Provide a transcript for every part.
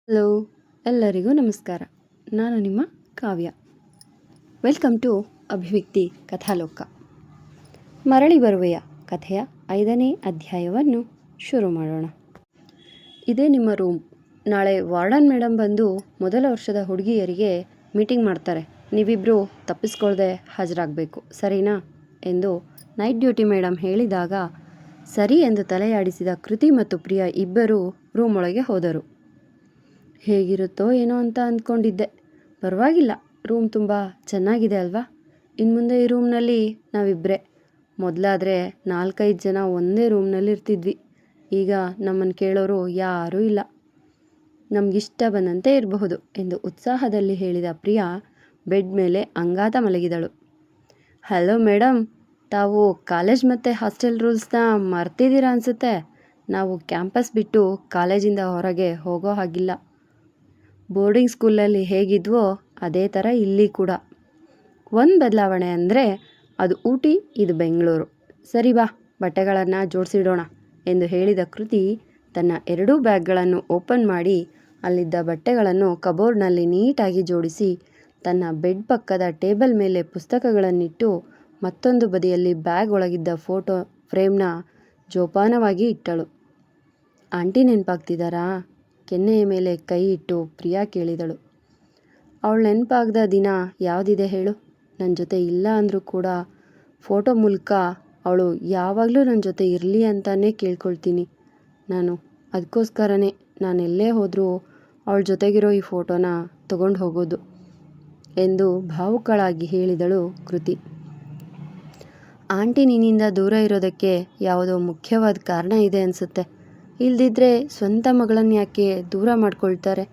Hello, ಎಲ್ಲರಿಗೂ ನಮಸ್ಕಾರ. ನಾನು ನಿಮ್ಮ ಕಾವ್ಯ. ವೆಲ್ಕಮ್ ಟು ಅಭಿವ್ಯಕ್ತಿ ಕಥಾಲೋಕ. ಮರಳಿ ಬರುವೆಯ ಕಥೆಯ 5ನೇ ಅಧ್ಯಾಯವನ್ನು ಶುರು ಮಾಡೋಣ. ಇದೇ ನಿಮ್ಮ ರೂಮ್. ನಾಳೆ ವಾರ್ಡನ್ ಮೇಡಮ್ ಬಂದು ಮೊದಲ ವರ್ಷದ ಹುಡುಗಿಯರಿಗೆ ಮೀಟಿಂಗ್ ಮಾಡ್ತಾರೆ. ನೀವಿಬ್ಬರು ತಪ್ಪಿಸ್ಕೊಳ್ದೆ ಹಾಜರಾಗಬೇಕು, ಸರಿನಾ ಎಂದು ನೈಟ್ ಡ್ಯೂಟಿ ಮೇಡಮ್ ಹೇಳಿದಾಗ ಸರಿ ಎಂದು ತಲೆಯಾಡಿಸಿದ ಕೃತಿ ಮತ್ತು ಪ್ರಿಯಾ ಇಬ್ಬರೂ ರೂಮ್ ಒಳಗೆ ಹೋದರು. ಹೇಗಿರುತ್ತೋ ಏನೋ ಅಂತ ಅಂದ್ಕೊಂಡಿದ್ದೆ. ಪರವಾಗಿಲ್ಲ, ರೂಮ್ ತುಂಬ ಚೆನ್ನಾಗಿದೆ ಅಲ್ವಾ? ಇನ್ನು ಮುಂದೆ ಈ ರೂಮ್ನಲ್ಲಿ ನಾವಿಬ್ಬರೇ. ಮೊದಲಾದರೆ 4-5 ಜನ ಒಂದೇ ರೂಮ್ನಲ್ಲಿ ಇರ್ತಿದ್ವಿ. ಈಗ ನಮ್ಮನ್ನು ಕೇಳೋರು ಯಾರೂ ಇಲ್ಲ. ನಮಗಿಷ್ಟ ಬಂದಂತೆ ಇರಬಹುದು ಎಂದು ಉತ್ಸಾಹದಲ್ಲಿ ಹೇಳಿದ ಪ್ರಿಯಾ ಬೆಡ್ ಮೇಲೆ ಅಂಗಾತ ಮಲಗಿದಳು. ಹಲೋ ಮೇಡಮ್, ತಾವು ಕಾಲೇಜ್ ಮತ್ತು ಹಾಸ್ಟೆಲ್ ರೂಲ್ಸ್ನ ಮರ್ತಿದ್ದೀರಾ ಅನಿಸುತ್ತೆ. ನಾವು ಕ್ಯಾಂಪಸ್ ಬಿಟ್ಟು ಕಾಲೇಜಿಂದ ಹೊರಗೆ ಹೋಗೋ ಹಾಗಿಲ್ಲ. ಬೋರ್ಡಿಂಗ್ ಸ್ಕೂಲಲ್ಲಿ ಹೇಗಿದ್ವೋ ಅದೇ ಥರ ಇಲ್ಲಿ ಕೂಡ. ಒಂದು ಬದಲಾವಣೆ ಅಂದರೆ ಅದು ಊಟಿ, ಇದು ಬೆಂಗಳೂರು. ಸರಿ ಬಾ, ಬಟ್ಟೆಗಳನ್ನು ಜೋಡಿಸಿಡೋಣ ಎಂದು ಹೇಳಿದ ಕೃತಿ ತನ್ನ 2 ಬ್ಯಾಗ್ಗಳನ್ನು ಓಪನ್ ಮಾಡಿ ಅಲ್ಲಿದ್ದ ಬಟ್ಟೆಗಳನ್ನು ಕಬೋರ್ಡ್ನಲ್ಲಿ ನೀಟಾಗಿ ಜೋಡಿಸಿ ತನ್ನ ಬೆಡ್ ಪಕ್ಕದ ಟೇಬಲ್ ಮೇಲೆ ಪುಸ್ತಕಗಳನ್ನಿಟ್ಟು ಮತ್ತೊಂದು ಬದಿಯಲ್ಲಿ ಬ್ಯಾಗ್ ಒಳಗಿದ್ದ ಫೋಟೋ ಫ್ರೇಮ್ನ ಜೋಪಾನವಾಗಿ ಇಟ್ಟಳು. ಆಂಟಿ ನೆನಪಾಗ್ತಿದ್ದಾರಾ? ಕೆನ್ನೆಯ ಮೇಲೆ ಕೈ ಇಟ್ಟು ಪ್ರಿಯಾ ಕೇಳಿದಳು. ಅವಳು ನೆನಪಾಗದ ದಿನ ಯಾವುದಿದೆ ಹೇಳು? ನನ್ನ ಜೊತೆ ಇಲ್ಲ ಅಂದರೂ ಕೂಡ ಫೋಟೋ ಮೂಲಕ ಅವಳು ಯಾವಾಗಲೂ ನನ್ನ ಜೊತೆ ಇರಲಿ ಅಂತಾನೇ ಕೇಳ್ಕೊಳ್ತೀನಿ ನಾನು. ಅದಕ್ಕೋಸ್ಕರನೇ ನಾನೆಲ್ಲೇ ಹೋದರೂ ಅವಳ ಜೊತೆಗಿರೋ ಈ ಫೋಟೋನ ತಗೊಂಡು ಹೋಗೋದು ಎಂದು ಭಾವುಕಳಾಗಿ ಹೇಳಿದಳು ಕೃತಿ. ಆಂಟಿ ನಿನ್ನಿಂದ ದೂರ ಇರೋದಕ್ಕೆ ಯಾವುದೋ ಮುಖ್ಯವಾದ ಕಾರಣ ಇದೆ ಅನಿಸುತ್ತೆ. ಇಲ್ದಿದ್ರೆ ಸ್ವಂತ ಮಗಳನ್ನು ಯಾಕೆ ದೂರ ಮಾಡ್ಕೊಳ್ತಾರೆ?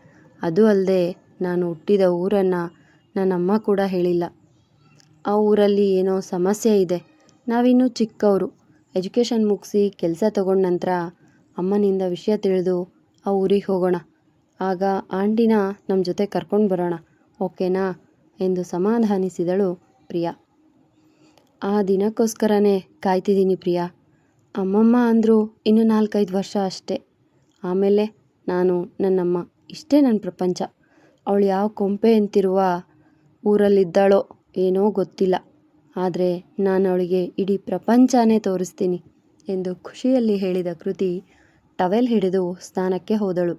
ಅದು ಅಲ್ಲದೆ ನಾನು ಹುಟ್ಟಿದ ಊರನ್ನು ನನ್ನಮ್ಮ ಕೂಡ ಹೇಳಿಲ್ಲ. ಆ ಊರಲ್ಲಿ ಏನೋ ಸಮಸ್ಯೆ ಇದೆ. ನಾವಿನ್ನೂ ಚಿಕ್ಕವರು. ಎಜುಕೇಷನ್ ಮುಗಿಸಿ ಕೆಲಸ ತಗೊಂಡ ನಂತರ ಅಮ್ಮನಿಂದ ವಿಷಯ ತಿಳಿದು ಆ ಊರಿಗೆ ಹೋಗೋಣ. ಆಗ ಆಂಟಿನ ನಮ್ಮ ಜೊತೆ ಕರ್ಕೊಂಡು ಬರೋಣ, ಓಕೆನಾ ಎಂದು ಸಮಾಧಾನಿಸಿದಳು ಪ್ರಿಯಾ. ಆ ದಿನಕ್ಕೋಸ್ಕರನೇ ಕಾಯ್ತಿದ್ದೀನಿ ಪ್ರಿಯಾ. ಅಮ್ಮಮ್ಮ ಅಂದರೂ ಇನ್ನು 4-5 ವರ್ಷ ಅಷ್ಟೇ. ಆಮೇಲೆ ನಾನು, ನನ್ನಮ್ಮ, ಇಷ್ಟೇ ನನ್ನ ಪ್ರಪಂಚ. ಅವಳು ಯಾವ ಕೊಂಪೆ ಅಂತಿರುವ ಊರಲ್ಲಿದ್ದಾಳೋ ಏನೋ ಗೊತ್ತಿಲ್ಲ. ಆದರೆ ನಾನು ಅವಳಿಗೆ ಇಡೀ ಪ್ರಪಂಚನೇ ತೋರಿಸ್ತೀನಿ ಎಂದು ಖುಷಿಯಲ್ಲಿ ಹೇಳಿದ ಕೃತಿ ಟವೆಲ್ ಹಿಡಿದು ಸ್ನಾನಕ್ಕೆ ಹೋದಳು.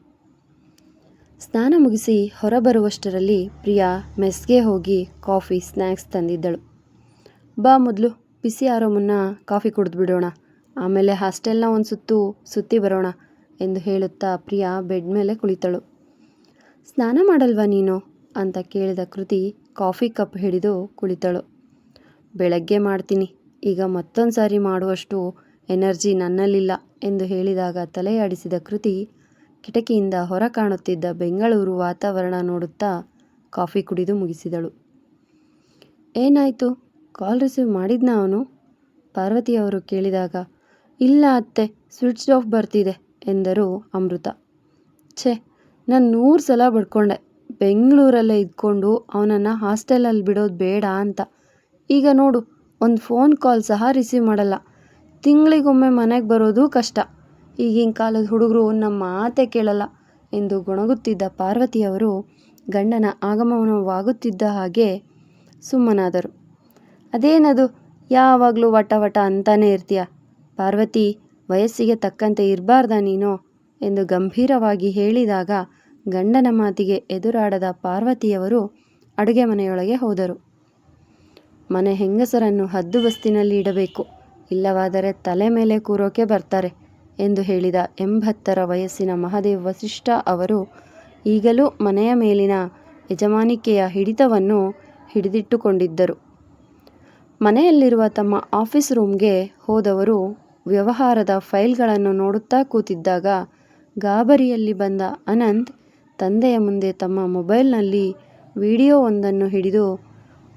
ಸ್ನಾನ ಮುಗಿಸಿ ಹೊರಬರುವಷ್ಟರಲ್ಲಿ ಪ್ರಿಯಾ ಮೆಸ್ಗೆ ಹೋಗಿ ಕಾಫಿ, ಸ್ನ್ಯಾಕ್ಸ್ ತಂದಿದ್ದಳು. ಬಾ, ಮೊದಲು ಬಿಸಿ ಆರೋ ಮುನ್ನ ಕಾಫಿ ಕುಡಿದ್ಬಿಡೋಣ, ಆಮೇಲೆ ಹಾಸ್ಟೆಲ್ನ ಒಂದು ಸುತ್ತಿ ಬರೋಣ ಎಂದು ಹೇಳುತ್ತಾ ಪ್ರಿಯಾ ಬೆಡ್ ಮೇಲೆ ಕುಳಿತಳು. ಸ್ನಾನ ಮಾಡಲ್ವಾ ನೀನು ಅಂತ ಕೇಳಿದ ಕೃತಿ ಕಾಫಿ ಕಪ್ ಹಿಡಿದು ಕುಳಿತಳು. ಬೆಳಗ್ಗೆ ಮಾಡ್ತೀನಿ, ಈಗ ಮತ್ತೊಂದು ಸಾರಿ ಮಾಡುವಷ್ಟು ಎನರ್ಜಿ ನನ್ನಲ್ಲಿಲ್ಲ ಎಂದು ಹೇಳಿದಾಗ ತಲೆಯಾಡಿಸಿದ ಕೃತಿ ಕಿಟಕಿಯಿಂದ ಹೊರ ಕಾಣುತ್ತಿದ್ದ ಬೆಂಗಳೂರು ವಾತಾವರಣ ನೋಡುತ್ತಾ ಕಾಫಿ ಕುಡಿದು ಮುಗಿಸಿದಳು. ಏನಾಯಿತು, ಕಾಲ್ ರಿಸೀವ್ ಮಾಡಿದ್ನ ಅವನು? ಪಾರ್ವತಿಯವರು ಕೇಳಿದಾಗ ಇಲ್ಲ ಅತ್ತೆ, ಸ್ವಿಚ್ ಆಫ್ ಬರ್ತಿದೆ ಎಂದರು ಅಮೃತ. ಛೇ, ನಾನು 100 ಸಲ ಬಡ್ಕೊಂಡೆ ಬೆಂಗಳೂರಲ್ಲೇ ಇದ್ಕೊಂಡು ಅವನನ್ನು ಹಾಸ್ಟೆಲಲ್ಲಿ ಬಿಡೋದು ಬೇಡ ಅಂತ. ಈಗ ನೋಡು, ಒಂದು ಫೋನ್ ಕಾಲ್ ಸಹ ರಿಸೀವ್ ಮಾಡಲ್ಲ. ತಿಂಗಳಿಗೊಮ್ಮೆ ಮನೆಗೆ ಬರೋದು ಕಷ್ಟ. ಈಗಿನ ಕಾಲದ ಹುಡುಗರು ನಮ್ಮ ಮಾತೇ ಕೇಳಲ್ಲ ಎಂದು ಗೊಣಗುತ್ತಿದ್ದ ಪಾರ್ವತಿಯವರು ಗಂಡನ ಆಗಮನವಾಗುತ್ತಿದ್ದ ಹಾಗೆ ಸುಮ್ಮನಾದರು. ಅದೇನದು, ಯಾವಾಗಲೂ ವಟ ವಟ ಅಂತಾನೆ ಇರ್ತೀಯ ಪಾರ್ವತಿ, ವಯಸ್ಸಿಗೆ ತಕ್ಕಂತೆ ಇರಬಾರ್ದಾ ನೀನು ಎಂದು ಗಂಭೀರವಾಗಿ ಹೇಳಿದಾಗ ಗಂಡನ ಮಾತಿಗೆ ಎದುರಾಡದ ಪಾರ್ವತಿಯವರು ಅಡುಗೆ ಮನೆಯೊಳಗೆ ಹೋದರು. ಮನೆ ಹೆಂಗಸರನ್ನು ಹದ್ದುಬಸ್ತಿನಲ್ಲಿ ಇಡಬೇಕು, ಇಲ್ಲವಾದರೆ ತಲೆ ಮೇಲೆ ಕೂರೋಕೆ ಬರ್ತಾರೆ ಎಂದು ಹೇಳಿದ 80ರ ವಯಸ್ಸಿನ ಮಹಾದೇವ್ ವಸಿಷ್ಠ ಅವರು ಈಗಲೂ ಮನೆಯ ಮೇಲಿನ ಯಜಮಾನಿಕೆಯ ಹಿಡಿತವನ್ನು ಹಿಡಿದಿಟ್ಟುಕೊಂಡಿದ್ದರು. ಮನೆಯಲ್ಲಿರುವ ತಮ್ಮ ಆಫೀಸ್ ರೂಮ್ಗೆ ಹೋದವರು ವ್ಯವಹಾರದ ಫೈಲ್ಗಳನ್ನು ನೋಡುತ್ತಾ ಕೂತಿದ್ದಾಗ ಗಾಬರಿಯಲ್ಲಿ ಬಂದ ಅನಂತ್ ತಂದೆಯ ಮುಂದೆ ತಮ್ಮ ಮೊಬೈಲ್ನಲ್ಲಿ ವಿಡಿಯೋವೊಂದನ್ನು ಹಿಡಿದು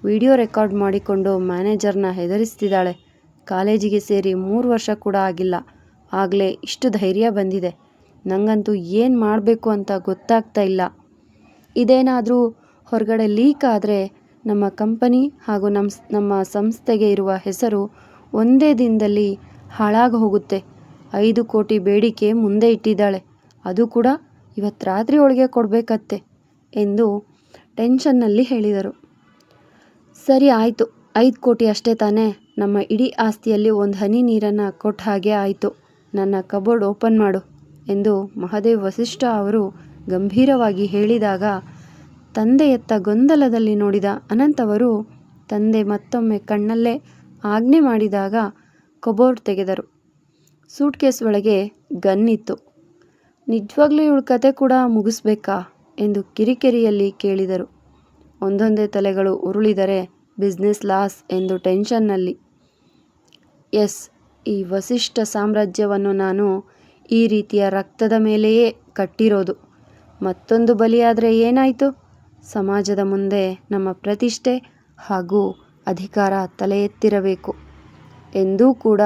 ವಿಡಿಯೋ ರೆಕಾರ್ಡ್ ಮಾಡಿಕೊಂಡು ಮ್ಯಾನೇಜರ್ನ ಹೆದರಿಸ್ತಿದ್ದಾಳೆ. ಕಾಲೇಜಿಗೆ ಸೇರಿ 3 ವರ್ಷ ಕೂಡ ಆಗಿಲ್ಲ, ಆಗಲೇ ಇಷ್ಟು ಧೈರ್ಯ ಬಂದಿದೆ. ನನಗಂತೂ ಏನು ಮಾಡಬೇಕು ಅಂತ ಗೊತ್ತಾಗ್ತಾ ಇಲ್ಲ. ಇದೇನಾದರೂ ಹೊರಗಡೆ ಲೀಕ್ ಆದರೆ ನಮ್ಮ ಕಂಪನಿ ಹಾಗೂ ನಮ್ಮ ಸಂಸ್ಥೆಗೆ ಇರುವ ಹೆಸರು ಒಂದೇ ದಿನದಲ್ಲಿ ಹಾಳಾಗಿ ಹೋಗುತ್ತೆ. 5 ಕೋಟಿ ಬೇಡಿಕೆ ಮುಂದೆ ಇಟ್ಟಿದ್ದಾಳೆ, ಅದು ಕೂಡ ಇವತ್ತು ರಾತ್ರಿ ಒಳಗೆ ಕೊಡಬೇಕತ್ತೆ ಎಂದು ಟೆನ್ಷನ್ನಲ್ಲಿ ಹೇಳಿದರು. ಸರಿ ಆಯಿತು, 5 ಕೋಟಿ ಅಷ್ಟೇ ತಾನೇ, ನಮ್ಮ ಇಡೀ ಆಸ್ತಿಯಲ್ಲಿ ಒಂದು ಹನಿ ನೀರನ್ನು ಕೊಟ್ಟ ಹಾಗೆ ಆಯಿತು. ನನ್ನ ಕಬೋರ್ಡ್ ಓಪನ್ ಮಾಡು ಎಂದು ಮಹದೇವ್ ವಸಿಷ್ಠ ಅವರು ಗಂಭೀರವಾಗಿ ಹೇಳಿದಾಗ ತಂದೆಯತ್ತ ಗೊಂದಲದಲ್ಲಿ ನೋಡಿದ ಅನಂತ್ ಅವರು ತಂದೆ ಮತ್ತೊಮ್ಮೆ ಕಣ್ಣಲ್ಲೇ ಆಜ್ಞೆ ಮಾಡಿದಾಗ ಕಬೋರ್ಡ್ ತೆಗೆದರು. ಸೂಟ್ಕೇಸ್ ಒಳಗೆ ಗನ್ ಇತ್ತು. ನಿಜವಾಗ್ಲೂ ಇವಳ ಕತೆ ಕೂಡ ಮುಗಿಸ್ಬೇಕಾ ಎಂದು ಕಿರಿಕಿರಿಯಲ್ಲಿ ಕೇಳಿದರು. ಒಂದೊಂದೇ ತಲೆಗಳು ಉರುಳಿದರೆ ಬಿಸ್ನೆಸ್ ಲಾಸ್ ಎಂದು ಟೆನ್ಷನ್ನಲ್ಲಿ. ಎಸ್, ಈ ವಸಿಷ್ಠ ಸಾಮ್ರಾಜ್ಯವನ್ನು ನಾನು ಈ ರೀತಿಯ ರಕ್ತದ ಮೇಲೆಯೇ ಕಟ್ಟಿರೋದು. ಮತ್ತೊಂದು ಬಲಿಯಾದರೆ ಏನಾಯಿತು? ಸಮಾಜದ ಮುಂದೆ ನಮ್ಮ ಪ್ರತಿಷ್ಠೆ ಹಾಗೂ ಅಧಿಕಾರ ತಲೆ ಎತ್ತಿರಬೇಕು. ಎಂದೂ ಕೂಡ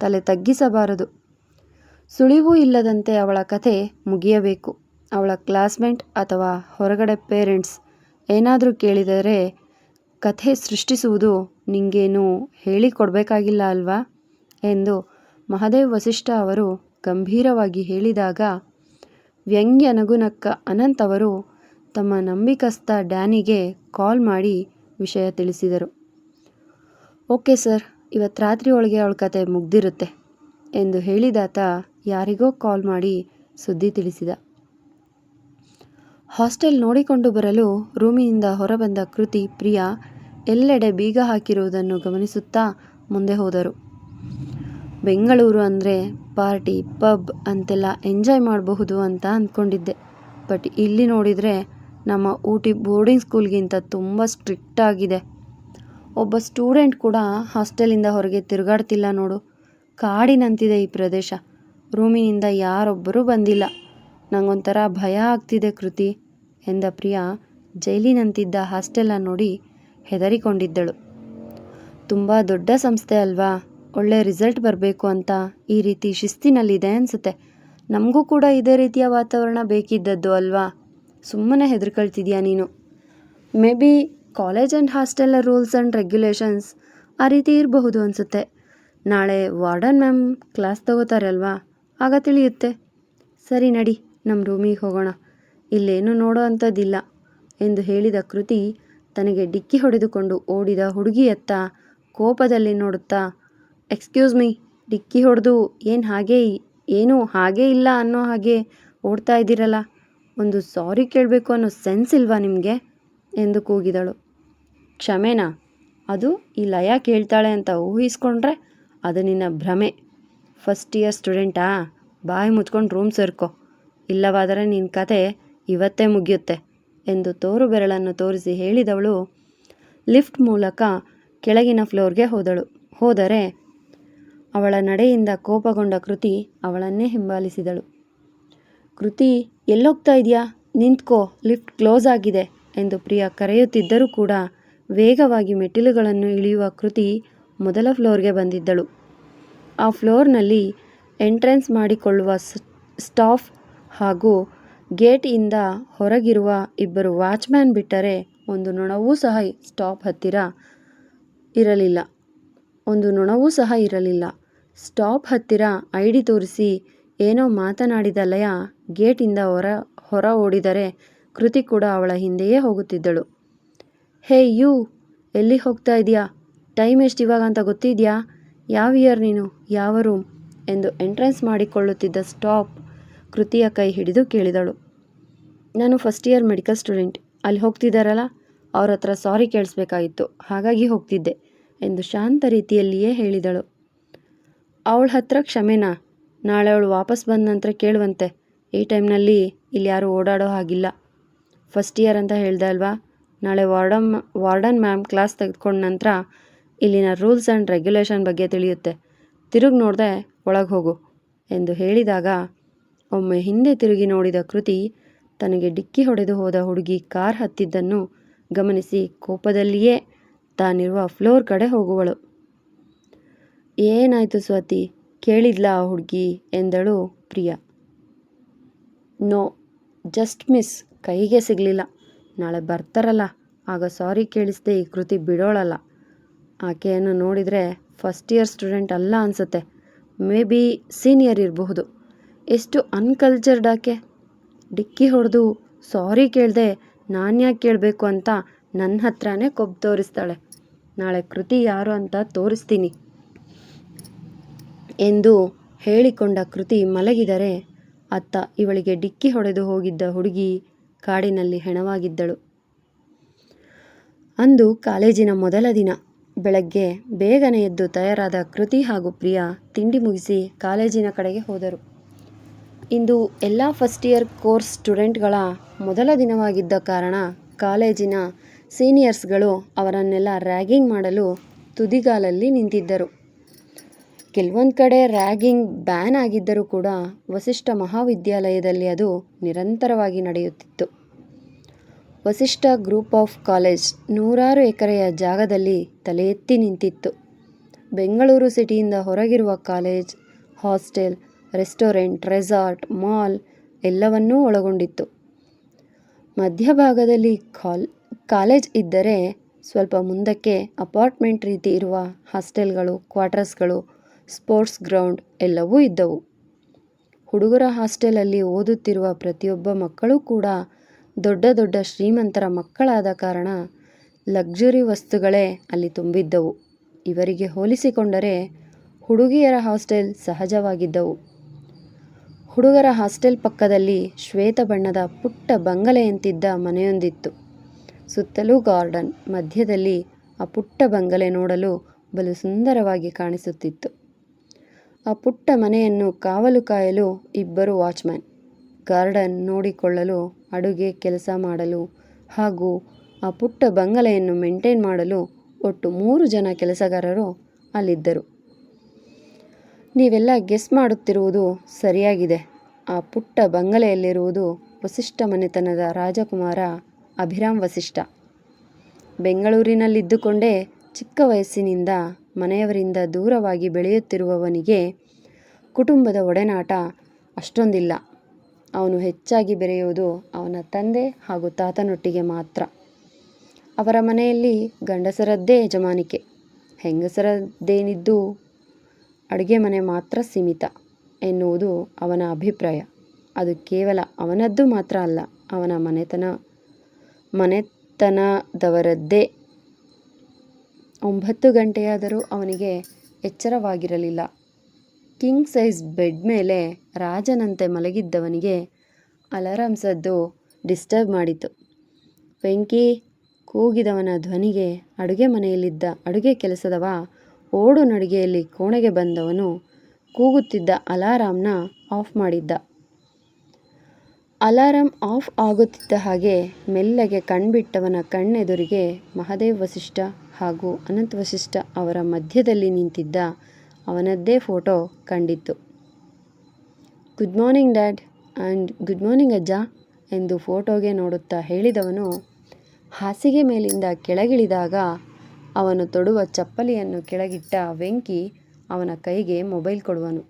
ತಲೆ ತಗ್ಗಿಸಬಾರದು. ಸುಳಿವೂ ಇಲ್ಲದಂತೆ ಅವಳ ಕತೆ ಮುಗಿಯಬೇಕು. ಅವಳ ಕ್ಲಾಸ್ಮೇಟ್ ಅಥವಾ ಹೊರಗಡೆ ಪೇರೆಂಟ್ಸ್ ಏನಾದರೂ ಕೇಳಿದರೆ ಕಥೆ ಸೃಷ್ಟಿಸುವುದು ನಿಂಗೇನು ಹೇಳಿಕೊಡ್ಬೇಕಾಗಿಲ್ಲ ಅಲ್ವಾ ಎಂದು ಮಹದೇವ್ ವಸಿಷ್ಠ ಅವರು ಗಂಭೀರವಾಗಿ ಹೇಳಿದಾಗ ವ್ಯಂಗ್ಯ ನಗುನಕ್ಕ ಅನಂತ್ ಅವರು ತಮ್ಮ ನಂಬಿಕಸ್ಥ ಡ್ಯಾನಿಗೆ ಕಾಲ್ ಮಾಡಿ ವಿಷಯ ತಿಳಿಸಿದರು. ಓಕೆ ಸರ್, ಇವತ್ತು ರಾತ್ರಿ ಒಳಗೆ ಅವಳ ಕತೆ ಮುಗ್ದಿರುತ್ತೆ ಎಂದು ಹೇಳಿದಾತ ಯಾರಿಗೋ ಕಾಲ್ ಮಾಡಿ ಸುದ್ದಿ ತಿಳಿಸಿದ. ಹಾಸ್ಟೆಲ್ ನೋಡಿಕೊಂಡು ಬರಲು ರೂಮಿನಿಂದ ಹೊರಬಂದ ಕೃತಿ, ಪ್ರಿಯಾ ಎಲ್ಲೆಡೆ ಬೀಗ ಹಾಕಿರುವುದನ್ನು ಗಮನಿಸುತ್ತಾ ಮುಂದೆ ಹೋದರು. ಬೆಂಗಳೂರು ಅಂದರೆ ಪಾರ್ಟಿ, ಪಬ್ ಅಂತೆಲ್ಲ ಎಂಜಾಯ್ ಮಾಡಬಹುದು ಅಂತ ಅಂದ್ಕೊಂಡಿದ್ದೆ. ಬಟ್ ಇಲ್ಲಿ ನೋಡಿದರೆ ನಮ್ಮ ಊಟಿ ಬೋರ್ಡಿಂಗ್ ಸ್ಕೂಲ್ಗಿಂತ ತುಂಬ ಸ್ಟ್ರಿಕ್ಟ್ ಆಗಿದೆ. ಒಬ್ಬ ಸ್ಟೂಡೆಂಟ್ ಕೂಡ ಹಾಸ್ಟೆಲಿಂದ ಹೊರಗೆ ತಿರುಗಾಡ್ತಿಲ್ಲ ನೋಡು. ಕಾಡಿನಂತಿದೆ ಈ ಪ್ರದೇಶ. ರೂಮಿನಿಂದ ಯಾರೊಬ್ಬರೂ ಬಂದಿಲ್ಲ. ನನಗೊಂಥರ ಭಯ ಆಗ್ತಿದೆ ಕೃತಿ ಎಂದ ಪ್ರಿಯಾ ಜೈಲಿನಂತಿದ್ದ ಹಾಸ್ಟೆಲನ್ನು ನೋಡಿ ಹೆದರಿಕೊಂಡಿದ್ದಳು. ತುಂಬ ದೊಡ್ಡ ಸಂಸ್ಥೆ ಅಲ್ವಾ, ಒಳ್ಳೆ ರಿಸಲ್ಟ್ ಬರಬೇಕು ಅಂತ ಈ ರೀತಿ ಶಿಸ್ತಿನಲ್ಲಿದೆ ಅನಿಸುತ್ತೆ. ನಮಗೂ ಕೂಡ ಇದೇ ರೀತಿಯ ವಾತಾವರಣ ಬೇಕಿದ್ದದ್ದು ಅಲ್ವಾ? ಸುಮ್ಮನೆ ಹೆದರ್ಕೊಳ್ತಿದ್ಯಾ ನೀನು? May be college and hostel rules and regulations ಆ ರೀತಿ ಇರಬಹುದು ಅನಿಸುತ್ತೆ. ನಾಳೆ ವಾರ್ಡನ್ ಮ್ಯಾಮ್ ಕ್ಲಾಸ್ ತಗೋತಾರೆ ಅಲ್ವಾ, ಆಗ ತಿಳಿಯುತ್ತೆ. ಸರಿ ನಡಿ, ನಮ್ಮ ರೂಮಿಗೆ ಹೋಗೋಣ, ಇಲ್ಲೇನು ನೋಡೋ ಅಂಥದ್ದಿಲ್ಲ ಎಂದು ಹೇಳಿದ ಕೃತಿ ತನಗೆ ಡಿಕ್ಕಿ ಹೊಡೆದುಕೊಂಡು ಓಡಿದ ಹುಡುಗಿಯತ್ತ ಕೋಪದಲ್ಲಿ ನೋಡುತ್ತಾ, ಎಕ್ಸ್ಕ್ಯೂಸ್ ಮೀ, ಡಿಕ್ಕಿ ಹೊಡೆದು ಏನು ಹಾಗೇ ಇಲ್ಲ ಅನ್ನೋ ಹಾಗೆ ಓಡ್ತಾ ಇದ್ದೀರಲ್ಲ, ಒಂದು ಸಾರಿ ಕೇಳಬೇಕು ಅನ್ನೋ ಸೆನ್ಸ್ ಇಲ್ವಾ ನಿಮಗೆ ಎಂದು ಕೂಗಿದಳು. ಕ್ಷಮೆನಾ? ಅದು ಈ ಲಯ ಕೇಳ್ತಾಳೆ ಅಂತ ಊಹಿಸ್ಕೊಂಡ್ರೆ ಅದು ನಿನ್ನ ಭ್ರಮೆ. ಫಸ್ಟ್ ಇಯರ್ ಸ್ಟೂಡೆಂಟಾ? ಬಾಯಿ ಮುಚ್ಕೊಂಡು ರೂಮ್ ಸೇರ್ಕೊ, ಇಲ್ಲವಾದರೆ ನಿನ್ನ ಕತೆ ಇವತ್ತೇ ಮುಗಿಯುತ್ತೆ ಎಂದು ತೋರು ಬೆರಳನ್ನು ತೋರಿಸಿ ಹೇಳಿದವಳು ಲಿಫ್ಟ್ ಮೂಲಕ ಕೆಳಗಿನ ಫ್ಲೋರ್ಗೆ ಹೋದರೆ ಅವಳ ನಡೆಯಿಂದ ಕೋಪಗೊಂಡ ಕೃತಿ ಅವಳನ್ನೇ ಹಿಂಬಾಲಿಸಿದಳು. ಕೃತಿ, ಎಲ್ಲೋಗ್ತಾ ಇದೆಯಾ? ನಿಂತ್ಕೋ, ಲಿಫ್ಟ್ ಕ್ಲೋಸ್ ಆಗಿದೆ ಎಂದು ಪ್ರಿಯಾ ಕರೆಯುತ್ತಿದ್ದರೂ ಕೂಡ ವೇಗವಾಗಿ ಮೆಟ್ಟಿಲುಗಳನ್ನು ಇಳಿಯುವ ಕೃತಿ ಮೊದಲ ಫ್ಲೋರ್ಗೆ ಬಂದಿದ್ದಳು. ಆ ಫ್ಲೋರ್ನಲ್ಲಿ ಎಂಟ್ರೆನ್ಸ್ ಮಾಡಿಕೊಳ್ಳುವ ಸ್ಟಾಫ್ ಹಾಗೂ ಗೇಟ್ ಇಂದ ಹೊರಗಿರುವ ಇಬ್ಬರು ವಾಚ್ಮ್ಯಾನ್ ಬಿಟ್ಟರೆ ಒಂದು ನೊಣವೂ ಸಹ ಇರಲಿಲ್ಲ. ಸ್ಟಾಪ್ ಹತ್ತಿರ ಐಡಿ ತೋರಿಸಿ ಏನೋ ಮಾತನಾಡಿದ ಲಯ ಗೇಟಿಂದ ಹೊರ ಓಡಿದರೆ ಕೃತಿ ಕೂಡ ಅವಳ ಹಿಂದೆಯೇ ಹೋಗುತ್ತಿದ್ದಳು. ಹೇ ಯು, ಎಲ್ಲಿ ಹೋಗ್ತಾ ಇದೆಯಾ? ಟೈಮ್ ಎಷ್ಟು ಇವಾಗ ಅಂತ ಗೊತ್ತಿದೆಯಾ? ಯಾವ ಇಯರ್ ನೀನು? ಯಾವ ರೂಮ್ ಎಂದು ಎಂಟ್ರೆನ್ಸ್ ಮಾಡಿಕೊಳ್ಳುತ್ತಿದ್ದ ಸ್ಟಾಪ್ ಕೃತಿಯ ಕೈ ಹಿಡಿದು ಕೇಳಿದಳು. ನಾನು ಫಸ್ಟ್ ಇಯರ್ ಮೆಡಿಕಲ್ ಸ್ಟೂಡೆಂಟ್, ಅಲ್ಲಿ ಹೋಗ್ತಿದ್ದಾರಲ್ಲ ಅವ್ರ ಹತ್ರ ಸಾರಿ ಕೇಳಿಸ್ಬೇಕಾಗಿತ್ತು, ಹಾಗಾಗಿ ಹೋಗ್ತಿದ್ದೆ ಎಂದು ಶಾಂತ ರೀತಿಯಲ್ಲಿಯೇ ಹೇಳಿದಳು. ಅವಳ ಹತ್ರ ಕ್ಷಮೆನಾ? ನಾಳೆ ಅವಳು ವಾಪಸ್ ಬಂದ ನಂತರ ಕೇಳುವಂತೆ. ಈ ಟೈಮ್ನಲ್ಲಿ ಇಲ್ಲಿ ಯಾರೂ ಓಡಾಡೋ ಹಾಗಿಲ್ಲ. ಫಸ್ಟ್ ಇಯರ್ ಅಂತ ಹೇಳ್ದೆ ಅಲ್ವಾ, ನಾಳೆ ವಾರ್ಡನ್ ಮ್ಯಾಮ್ ಕ್ಲಾಸ್ ತೆಗೆದುಕೊಂಡ ನಂತರ ಇಲ್ಲಿನ ರೂಲ್ಸ್ ಆ್ಯಂಡ್ ರೆಗ್ಯುಲೇಷನ್ ಬಗ್ಗೆ ತಿಳಿಯುತ್ತೆ. ತಿರುಗಿ ನೋಡದೆ ಒಳಗೆ ಹೋಗು ಎಂದು ಹೇಳಿದಾಗ ಒಮ್ಮೆ ಹಿಂದೆ ತಿರುಗಿ ನೋಡಿದ ಕೃತಿ ತನಗೆ ಡಿಕ್ಕಿ ಹೊಡೆದು ಹೋದ ಹುಡುಗಿ ಕಾರ್ ಹತ್ತಿದ್ದನ್ನು ಗಮನಿಸಿ ಕೋಪದಲ್ಲಿಯೇ ತಾನಿರುವ ಫ್ಲೋರ್ ಕಡೆ ಹೋಗುವಳು. ಏನಾಯಿತು ಸ್ವಾತಿ, ಕೇಳಿದ್ಲಾ ಆ ಹುಡುಗಿ ಎಂದಳು ಪ್ರಿಯಾ. ನೋ, ಜಸ್ಟ್ ಮಿಸ್, ಕೈಗೆ ಸಿಗಲಿಲ್ಲ. ನಾಳೆ ಬರ್ತಾರಲ್ಲ ಆಗ ಸಾರಿ ಕೇಳಿಸ್ದೆ ಈ ಕೃತಿ ಬಿಡೋಳಲ್ಲ. ಆಕೆಯನ್ನು ನೋಡಿದರೆ ಫಸ್ಟ್ ಇಯರ್ ಸ್ಟೂಡೆಂಟ್ ಅಲ್ಲ ಅನಿಸುತ್ತೆ, ಮೇ ಬಿ ಸೀನಿಯರ್ ಇರಬಹುದು. ಎಷ್ಟು ಅನ್ಕಲ್ಚರ್ಡ್ ಆಕೆ. ಡಿಕ್ಕಿ ಹೊಡೆದು ಸಾರಿ ಕೇಳದೆ ನಾನು ಯಾಕೆ ಕೇಳಬೇಕು ಅಂತ ನನ್ನ ಹತ್ರನೇ ಕೊಬ್ಬು ತೋರಿಸ್ತಾಳೆ. ನಾಳೆ ಕೃತಿ ಯಾರು ಅಂತ ತೋರಿಸ್ತೀನಿ ಎಂದು ಹೇಳಿಕೊಂಡ ಕೃತಿ ಮಲಗಿದರೆ ಅತ್ತ ಇವಳಿಗೆ ಡಿಕ್ಕಿ ಹೊಡೆದು ಹೋಗಿದ್ದ ಹುಡುಗಿ ಕಾಡಿನಲ್ಲಿ ಹೆಣವಾಗಿದ್ದಳು. ಅಂದು ಕಾಲೇಜಿನ ಮೊದಲ ದಿನ. ಬೆಳಗ್ಗೆ ಬೇಗನೆ ಎದ್ದು ತಯಾರಾದ ಕೃತಿ ಹಾಗೂ ಪ್ರಿಯಾ ತಿಂಡಿ ಮುಗಿಸಿ ಕಾಲೇಜಿನ ಕಡೆಗೆ ಹೋದರು. ಇಂದು ಎಲ್ಲ ಫಸ್ಟ್ ಇಯರ್ ಕೋರ್ಸ್ ಸ್ಟೂಡೆಂಟ್ಗಳ ಮೊದಲ ದಿನವಾಗಿದ್ದ ಕಾರಣ ಕಾಲೇಜಿನ ಸೀನಿಯರ್ಸ್ಗಳು ಅವರನ್ನೆಲ್ಲ ರ್ಯಾಗಿಂಗ್ ಮಾಡಲು ತುದಿಗಾಲಲ್ಲಿ ನಿಂತಿದ್ದರು. ಕೆಲವೊಂದು ಕಡೆ ರ್ಯಾಗಿಂಗ್ ಬ್ಯಾನ್ ಆಗಿದ್ದರೂ ಕೂಡ ವಸಿಷ್ಠ ಮಹಾವಿದ್ಯಾಲಯದಲ್ಲಿ ಅದು ನಿರಂತರವಾಗಿ ನಡೆಯುತ್ತಿತ್ತು. ವಸಿಷ್ಠ ಗ್ರೂಪ್ ಆಫ್ ಕಾಲೇಜ್ 100 ಎಕರೆಯ ಜಾಗದಲ್ಲಿ ತಲೆ ಎತ್ತಿ ನಿಂತಿತ್ತು. ಬೆಂಗಳೂರು ಸಿಟಿಯಿಂದ ಹೊರಗಿರುವ college, hostel, restaurant, resort, mall ಎಲ್ಲವನ್ನೂ ಒಳಗೊಂಡಿತ್ತು. ಮಧ್ಯಭಾಗದಲ್ಲಿ ಕಾಲೇಜ್ ಇದ್ದರೆ ಸ್ವಲ್ಪ ಮುಂದಕ್ಕೆ ಅಪಾರ್ಟ್ಮೆಂಟ್ ರೀತಿ ಇರುವ ಹಾಸ್ಟೆಲ್ಗಳು, ಕ್ವಾರ್ಟರ್ಸ್ಗಳು, ಸ್ಪೋರ್ಟ್ಸ್ ಗ್ರೌಂಡ್ ಎಲ್ಲವೂ ಇದ್ದವು. ಹುಡುಗರ ಹಾಸ್ಟೆಲಲ್ಲಿ ಓದುತ್ತಿರುವ ಪ್ರತಿಯೊಬ್ಬ ಮಕ್ಕಳೂ ಕೂಡ ದೊಡ್ಡ ದೊಡ್ಡ ಶ್ರೀಮಂತರ ಮಕ್ಕಳಾದ ಕಾರಣ ಲಕ್ಸುರಿ ವಸ್ತುಗಳೇ ಅಲ್ಲಿ ತುಂಬಿದ್ದವು. ಇವರಿಗೆ ಹೋಲಿಸಿಕೊಂಡರೆ ಹುಡುಗಿಯರ ಹಾಸ್ಟೆಲ್ ಸಹಜವಾಗಿದ್ದವು. ಹುಡುಗರ ಹಾಸ್ಟೆಲ್ ಪಕ್ಕದಲ್ಲಿ ಶ್ವೇತ ಬಣ್ಣದ ಪುಟ್ಟ ಬಂಗಲೆಯಂತಿದ್ದ ಮನೆಯೊಂದಿತ್ತು. ಸುತ್ತಲೂ ಗಾರ್ಡನ್, ಮಧ್ಯದಲ್ಲಿ ಆ ಪುಟ್ಟ ಬಂಗಲೆ ನೋಡಲು ಬಲು ಸುಂದರವಾಗಿ ಕಾಣಿಸುತ್ತಿತ್ತು. ಆ ಪುಟ್ಟ ಮನೆಯನ್ನು ಕಾವಲು ಕಾಯಲು 2 ವಾಚ್ಮ್ಯಾನ್, ಗಾರ್ಡನ್ ನೋಡಿಕೊಳ್ಳಲು, ಅಡುಗೆ ಕೆಲಸ ಮಾಡಲು ಹಾಗೂ ಆ ಪುಟ್ಟ ಬಂಗಲೆಯನ್ನು ಮೇಂಟೈನ್ ಮಾಡಲು ಒಟ್ಟು 3 ಜನ ಕೆಲಸಗಾರರು ಅಲ್ಲಿದ್ದರು. ನೀವೆಲ್ಲ ಗೆಸ್ ಮಾಡುತ್ತಿರುವುದು ಸರಿಯಾಗಿದೆ. ಆ ಪುಟ್ಟ ಬಂಗಲೆಯಲ್ಲಿರುವುದು ವಸಿಷ್ಠ ಮನೆತನದ ರಾಜಕುಮಾರ ಅಭಿರಾಮ್ ವಸಿಷ್ಠ. ಬೆಂಗಳೂರಿನಲ್ಲಿದ್ದುಕೊಂಡೇ ಚಿಕ್ಕ ವಯಸ್ಸಿನಿಂದ ಮನೆಯವರಿಂದ ದೂರವಾಗಿ ಬೆಳೆಯುತ್ತಿರುವವನಿಗೆ ಕುಟುಂಬದ ಒಡನಾಟ ಅಷ್ಟೊಂದಿಲ್ಲ. ಅವನು ಹೆಚ್ಚಾಗಿ ಬೆರೆಯುವುದು ಅವನ ತಂದೆ ಹಾಗೂ ತಾತನೊಟ್ಟಿಗೆ ಮಾತ್ರ. ಅವರ ಮನೆಯಲ್ಲಿ ಗಂಡಸರದ್ದೇ ಯಜಮಾನಿಕೆ, ಹೆಂಗಸರದ್ದೇನಿದ್ದು ಅಡುಗೆ ಮನೆ ಮಾತ್ರ ಸೀಮಿತ ಎನ್ನುವುದು ಅವನ ಅಭಿಪ್ರಾಯ. ಅದು ಕೇವಲ ಅವನದ್ದು ಮಾತ್ರ ಅಲ್ಲ, ಅವನ ಮನೆತನದವರದ್ದೇ. 9 ಗಂಟೆಯಾದರೂ ಅವನಿಗೆ ಎಚ್ಚರವಾಗಿರಲಿಲ್ಲ. ಕಿಂಗ್ ಸೈಜ್ ಬೆಡ್ ಮೇಲೆ ರಾಜನಂತೆ ಮಲಗಿದ್ದವನಿಗೆ ಅಲಾರಾಮ್ ಸದ್ದು ಡಿಸ್ಟರ್ಬ್ ಮಾಡಿತು. ವೆಂಕಿ ಕೂಗಿದವನ ಧ್ವನಿಗೆ ಅಡುಗೆ ಮನೆಯಲ್ಲಿದ್ದ ಅಡುಗೆ ಕೆಲಸದವ ಓಡು ನಡಿಗೆಯಲ್ಲಿ ಕೋಣೆಗೆ ಬಂದವನು ಕೂಗುತ್ತಿದ್ದ ಅಲಾರಾಮ್ನ ಆಫ್ ಮಾಡಿದ್ದ. ಅಲಾರಾಮ್ ಆಫ್ ಆಗುತ್ತಿದ್ದ ಹಾಗೆ ಮೆಲ್ಲಗೆ ಕಣ್ಬಿಟ್ಟವನ ಕಣ್ಣೆದುರಿಗೆ ಮಹಾದೇವ್ ವಸಿಷ್ಠ ಹಾಗೂ ಅನಂತ್ ವಸಿಷ್ಠ ಅವರ ಮಧ್ಯದಲ್ಲಿ ನಿಂತಿದ್ದ ಅವನದ್ದೇ ಫೋಟೋ ಕಂಡಿತ್ತು. Good morning dad and good morning ಅಜ್ಜ ಎಂದು ಫೋಟೋಗೆ ನೋಡುತ್ತಾ ಹೇಳಿದವನು ಹಾಸಿಗೆ ಮೇಲಿಂದ ಕೆಳಗಿಳಿದಾಗ ಅವನು ತೊಡುವ ಚಪ್ಪಲಿಯನ್ನು ಕೆಳಗಿಟ್ಟ ವೆಂಕಿ ಅವನ ಕೈಗೆ ಮೊಬೈಲ್ ಕೊಡುವನು.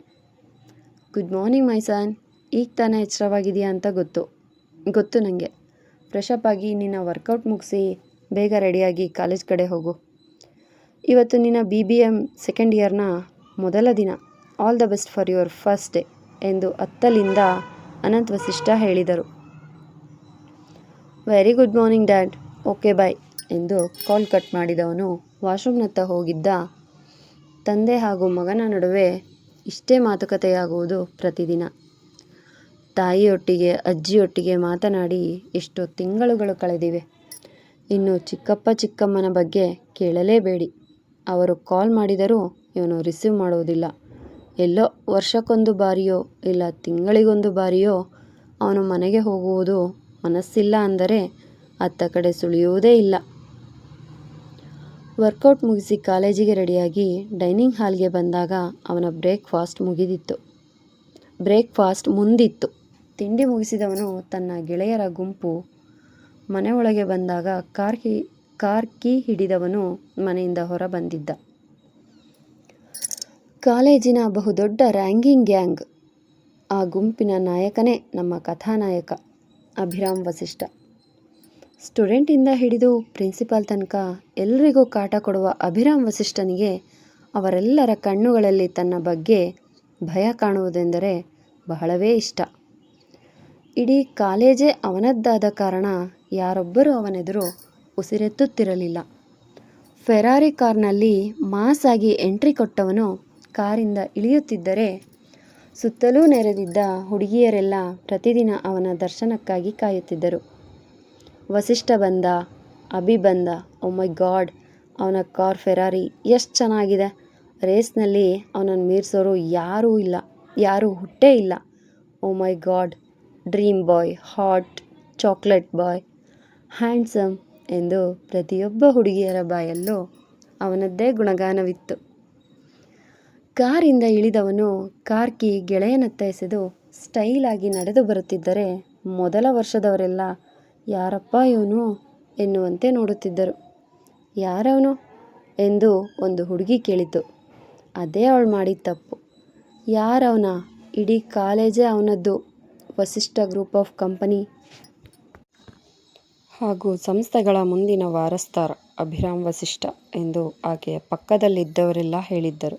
ಗುಡ್ ಮಾರ್ನಿಂಗ್ ಮೈ ಸನ್, ಈಗ ತಾನೇ ಎಚ್ಚರವಾಗಿದೆಯಾ ಅಂತ ಗೊತ್ತು ನನಗೆ. ಫ್ರೆಶಪ್ ಆಗಿ ನಿನ್ನ ವರ್ಕೌಟ್ ಮುಗಿಸಿ ಬೇಗ ರೆಡಿಯಾಗಿ ಕಾಲೇಜ್ ಕಡೆ ಹೋಗು. ಇವತ್ತು ನಿನ್ನ BBM ಸೆಕೆಂಡ್ ಇಯರ್ನ ಮೊದಲ ದಿನ. All the best for your first day ಎಂದು ಅತ್ತಲಿಂದ ಅನಂತ್ ವಸಿಷ್ಠ ಹೇಳಿದರು. Very good morning dad, okay bye ಎಂದು ಕಾಲ್ ಕಟ್ ಮಾಡಿದವನು ವಾಶ್ರೂಮ್ನತ್ತ ಹೋಗಿದ್ದ. ತಂದೆ ಹಾಗೂ ಮಗನ ನಡುವೆ ಇಷ್ಟೇ ಮಾತುಕತೆಯಾಗುವುದು ಪ್ರತಿದಿನ. ತಾಯಿಯೊಟ್ಟಿಗೆ ಅಜ್ಜಿಯೊಟ್ಟಿಗೆ ಮಾತನಾಡಿ ಎಷ್ಟೋ ತಿಂಗಳುಗಳು ಕಳೆದಿವೆ. ಇನ್ನು ಚಿಕ್ಕಪ್ಪ ಚಿಕ್ಕಮ್ಮನ ಬಗ್ಗೆ ಕೇಳಲೇಬೇಡಿ. ಅವರು ಕಾಲ್ ಮಾಡಿದರೂ ಇವನು ರಿಸೀವ್ ಮಾಡುವುದಿಲ್ಲ. ಎಲ್ಲೋ ವರ್ಷಕ್ಕೊಂದು ಬಾರಿಯೋ ಇಲ್ಲ ತಿಂಗಳಿಗೊಂದು ಬಾರಿಯೋ ಅವನು ಮನೆಗೆ ಹೋಗುವುದು. ಮನಸ್ಸಿಲ್ಲ ಅಂದರೆ ಅತ್ತ ಕಡೆ ಸುಳಿಯುವುದೇ ಇಲ್ಲ. ವರ್ಕೌಟ್ ಮುಗಿಸಿ ಕಾಲೇಜಿಗೆ ರೆಡಿಯಾಗಿ ಡೈನಿಂಗ್ ಹಾಲ್ಗೆ ಬಂದಾಗ ಅವನ ಬ್ರೇಕ್ಫಾಸ್ಟ್ ಮುಂದಿತ್ತು. ತಿಂಡಿ ಮುಗಿಸಿದವನು ತನ್ನ ಗೆಳೆಯರ ಗುಂಪು ಮನೆ ಒಳಗೆ ಬಂದಾಗ ಕಾರ್ ಕೀ ಹಿಡಿದವನು ಮನೆಯಿಂದ ಹೊರ ಬಂದಿದ್ದ. ಕಾಲೇಜಿನ ಬಹುದೊಡ್ಡ ರ್ಯಾಗಿಂಗ್ ಗ್ಯಾಂಗ್. ಆ ಗುಂಪಿನ ನಾಯಕನೇ ನಮ್ಮ ಕಥಾನಾಯಕ ಅಭಿರಾಮ್ ವಸಿಷ್ಠ. ಸ್ಟೂಡೆಂಟಿಂದ ಹಿಡಿದು ಪ್ರಿನ್ಸಿಪಾಲ್ ತನಕ ಎಲ್ರಿಗೂ ಕಾಟ ಕೊಡುವ ಅಭಿರಾಮ್ ವಸಿಷ್ಠನಿಗೆ ಅವರೆಲ್ಲರ ಕಣ್ಣುಗಳಲ್ಲಿ ತನ್ನ ಬಗ್ಗೆ ಭಯ ಕಾಣುವುದೆಂದರೆ ಬಹಳವೇ ಇಷ್ಟ. ಇಡೀ ಕಾಲೇಜೇ ಅವನದ್ದಾದ ಕಾರಣ ಯಾರೊಬ್ಬರೂ ಅವನೆದುರು ಉಸಿರೆತ್ತುತ್ತಿರಲಿಲ್ಲ. ಫೆರಾರಿ ಕಾರ್ನಲ್ಲಿ ಮಾಸ್ ಆಗಿ ಎಂಟ್ರಿ ಕೊಟ್ಟವನು ಕಾರಿಂದ ಇಳಿಯುತ್ತಿದ್ದರೆ ಸುತ್ತಲೂ ನೆರೆದಿದ್ದ ಹುಡುಗಿಯರೆಲ್ಲ ಪ್ರತಿದಿನ ಅವನ ದರ್ಶನಕ್ಕಾಗಿ ಕಾಯುತ್ತಿದ್ದರು. ವಸಿಷ್ಠ ಬಂದ, ಅಭಿ ಬಂದ. ಓ ಮೈ ಗಾಡ್, ಅವನ ಕಾರ್ ಫೆರಾರಿ ಎಷ್ಟು ಚೆನ್ನಾಗಿದೆ. ರೇಸ್ನಲ್ಲಿ ಅವನನ್ನು ಮೀರಿಸೋರು ಯಾರೂ ಹುಟ್ಟೇ ಇಲ್ಲ. Oh my god, dream boy, hot chocolate boy, handsome ಎಂದು ಪ್ರತಿಯೊಬ್ಬ ಹುಡುಗಿಯರ ಬಾಯಲ್ಲೂ ಅವನದ್ದೇ ಗುಣಗಾನವಿತ್ತು. ಕಾರಿಂದ ಇಳಿದವನು ಕಾರ್ ಕೀ ಗೆಳೆಯನತ್ತ ಎಸೆದು ಸ್ಟೈಲಾಗಿ ನಡೆದು ಬರುತ್ತಿದ್ದರೆ ಮೊದಲ ವರ್ಷದವರೆಲ್ಲ ಯಾರಪ್ಪ ಇವನು ಎನ್ನುವಂತೆ ನೋಡುತ್ತಿದ್ದರು. ಯಾರವನು ಎಂದು ಒಂದು ಹುಡುಗಿ ಕೇಳಿತು. ಅದೇ ಅವಳು ಮಾಡಿದ ತಪ್ಪು. ಯಾರವನ? ಇಡೀ ಕಾಲೇಜೇ ಅವನದ್ದು. ವಸಿಷ್ಠ ಗ್ರೂಪ್ ಆಫ್ ಕಂಪನಿ ಹಾಗೂ ಸಂಸ್ಥೆಗಳ ಮುಂದಿನ ವಾರಸ್ದಾರ ಅಭಿರಾಮ್ ವಸಿಷ್ಠ ಎಂದು ಆಕೆಯ ಪಕ್ಕದಲ್ಲಿದ್ದವರೆಲ್ಲ ಹೇಳಿದ್ದರು.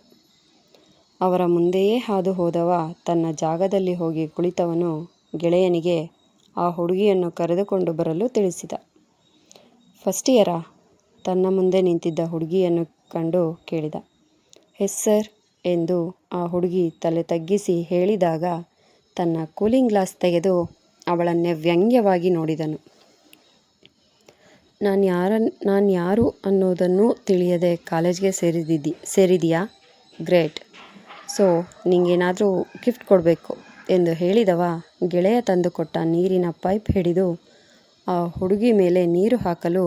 ಅವರ ಮುಂದೆಯೇ ಹಾದು ಹೋದವ ತನ್ನ ಜಾಗದಲ್ಲಿ ಹೋಗಿ ಕುಳಿತವನು ಗೆಳೆಯನಿಗೆ ಆ ಹುಡುಗಿಯನ್ನು ಕರೆದುಕೊಂಡು ಬರಲು ತಿಳಿಸಿದ. ಫಸ್ಟ್ ಇಯರಾ? ತನ್ನ ಮುಂದೆ ನಿಂತಿದ್ದ ಹುಡುಗಿಯನ್ನು ಕಂಡು ಕೇಳಿದ. ಎಸ್ ಸರ್ ಎಂದು ಆ ಹುಡುಗಿ ತಲೆ ತಗ್ಗಿಸಿ ಹೇಳಿದಾಗ ತನ್ನ ಕೂಲಿಂಗ್ ಗ್ಲಾಸ್ ತೆಗೆದು ಅವಳನ್ನೇ ವ್ಯಂಗ್ಯವಾಗಿ ನೋಡಿದನು. ನಾನು ಯಾರು ಅನ್ನೋದನ್ನೂ ತಿಳಿಯದೆ ಕಾಲೇಜ್ಗೆ ಸೇರಿದೀಯಾ? ಗ್ರೇಟ್. ಸೊ ನಿಂಗೇನಾದರೂ ಗಿಫ್ಟ್ ಕೊಡಬೇಕು ಎಂದು ಹೇಳಿದವ ಗೆಳೆಯ ತಂದುಕೊಟ್ಟ ನೀರಿನ ಪೈಪ್ ಹಿಡಿದು ಆ ಹುಡುಗಿ ಮೇಲೆ ನೀರು ಹಾಕಲು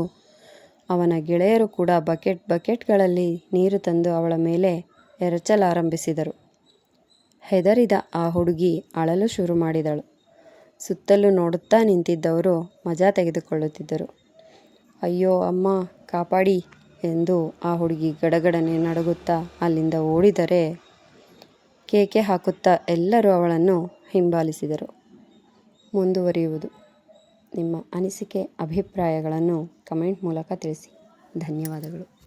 ಅವನ ಗೆಳೆಯರು ಕೂಡ ಬಕೆಟ್ಗಳಲ್ಲಿ ನೀರು ತಂದು ಅವಳ ಮೇಲೆ ಎರಚಲಾರಂಭಿಸಿದರು. ಹೆದರಿದ ಆ ಹುಡುಗಿ ಅಳಲು ಶುರು ಮಾಡಿದಳು. ಸುತ್ತಲೂ ನೋಡುತ್ತಾ ನಿಂತಿದ್ದವರು ಮಜಾ ತೆಗೆದುಕೊಳ್ಳುತ್ತಿದ್ದರು. ಅಯ್ಯೋ ಅಮ್ಮ ಕಾಪಾಡಿ ಎಂದು ಆ ಹುಡುಗಿ ಗಡಗಡನೆ ನಡುಗುತ್ತಾ ಅಲ್ಲಿಂದ ಓಡಿದರೆ ಕೇಕೆ ಹಾಕುತ್ತಾ ಎಲ್ಲರೂ ಅವಳನ್ನು ಹಿಂಬಾಲಿಸಿದರು. ಮುಂದುವರಿಯುವುದು. ನಿಮ್ಮ ಅನಿಸಿಕೆ ಅಭಿಪ್ರಾಯಗಳನ್ನು ಕಮೆಂಟ್ ಮೂಲಕ ತಿಳಿಸಿ. ಧನ್ಯವಾದಗಳು.